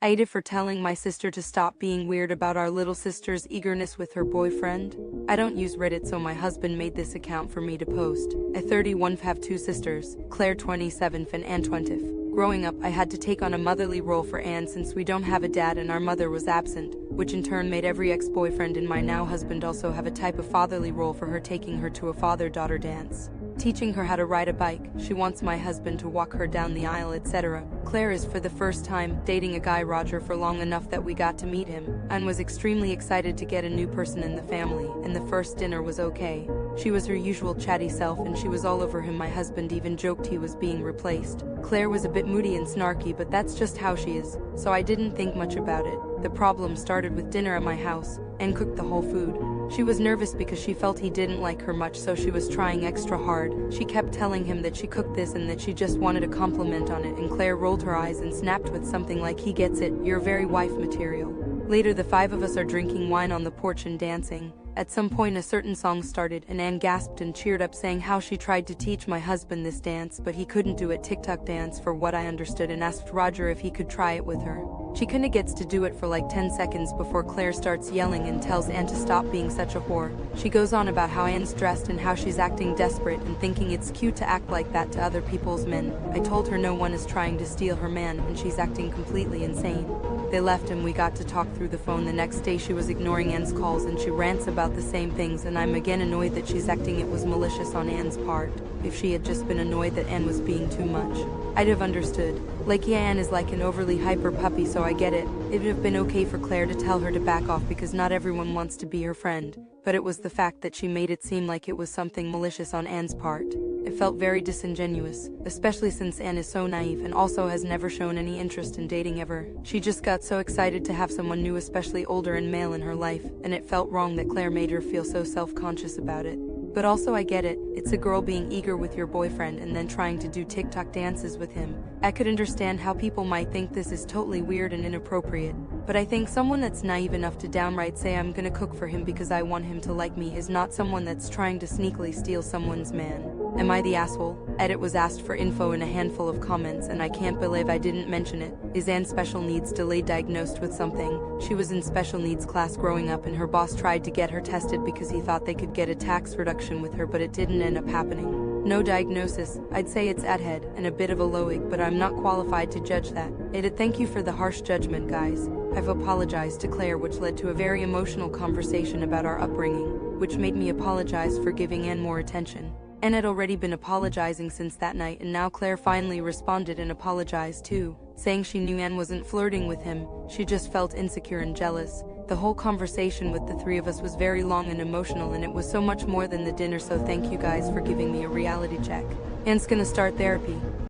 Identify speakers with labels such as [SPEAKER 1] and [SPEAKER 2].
[SPEAKER 1] AITA for telling my sister to stop being weird about our little sister's eagerness with her boyfriend. I don't use Reddit, so my husband made this account for me to post. I 31 have two sisters, Claire 27th and Anne 20th. Growing up, I had to take on a motherly role for Anne since we don't have a dad and our mother was absent, which in turn made every ex-boyfriend and my now husband also have a type of fatherly role for her, taking her to a father-daughter dance, teaching her how to ride a bike. She wants my husband to walk her down the aisle, etc. Claire is for the first time dating a guy, Roger, for long enough that we got to meet him, and was extremely excited to get a new person in the family, and the first dinner was okay. She was her usual chatty self and she was all over him. My husband even joked he was being replaced. Claire was a bit moody and snarky, but that's just how she is, so I didn't think much about it. The problem started with dinner at my house, and cooked the whole food. She was nervous because she felt he didn't like her much, so she was trying extra hard. She kept telling him that she cooked this and that she just wanted a compliment on it, and Claire rolled her eyes and snapped with something like, "He gets it, you're very wife material." Later, the five of us are drinking wine on the porch and dancing. At some point a certain song started and Anne gasped and cheered up, saying how she tried to teach my husband this dance but he couldn't do it. TikTok dance for what I understood, and asked Roger if he could try it with her. She kinda gets to do it for like 10 seconds before Claire starts yelling and tells Anne to stop being such a whore. She goes on about how Anne's dressed and how she's acting desperate and thinking it's cute to act like that to other people's men. I told her no one is trying to steal her man and she's acting completely insane. They left and we got to talk through the phone. The next day she was ignoring Anne's calls and she rants about the same things, and I'm again annoyed that she's acting it was malicious on Anne's part. If she had just been annoyed that Anne was being too much, I'd have understood. Like, yeah, Anne is like an overly hyper puppy, so I get it. It would have been okay for Claire to tell her to back off because not everyone wants to be her friend, but it was the fact that she made it seem like it was something malicious on Anne's part. It felt very disingenuous, especially since Anne is so naive and also has never shown any interest in dating ever. She just got so excited to have someone new, especially older and male, in her life, and it felt wrong that Claire made her feel so self-conscious about it. But also I get it, it's a girl being eager with your boyfriend and then trying to do TikTok dances with him. I could understand how people might think this is totally weird and inappropriate, but I think someone that's naive enough to downright say I'm gonna cook for him because I want him to like me is not someone that's trying to sneakily steal someone's man. Am I the asshole? Edit was asked for info in a handful of comments and I can't believe I didn't mention it. Is Anne special needs delayed diagnosed with something? She was in special needs class growing up and her boss tried to get her tested because he thought they could get a tax reduction with her, but it didn't end up happening. No diagnosis. I'd say it's AITH and a bit of a low egg, but I'm not qualified to judge that. Edit, thank you for the harsh judgment, guys. I've apologized to Claire, which led to a very emotional conversation about our upbringing, which made me apologize for giving Anne more attention. Anne had already been apologizing since that night, and now Claire finally responded and apologized too, saying she knew Anne wasn't flirting with him, she just felt insecure and jealous. The whole conversation with the three of us was very long and emotional, and it was so much more than the dinner, so thank you guys for giving me a reality check. Anne's gonna start therapy.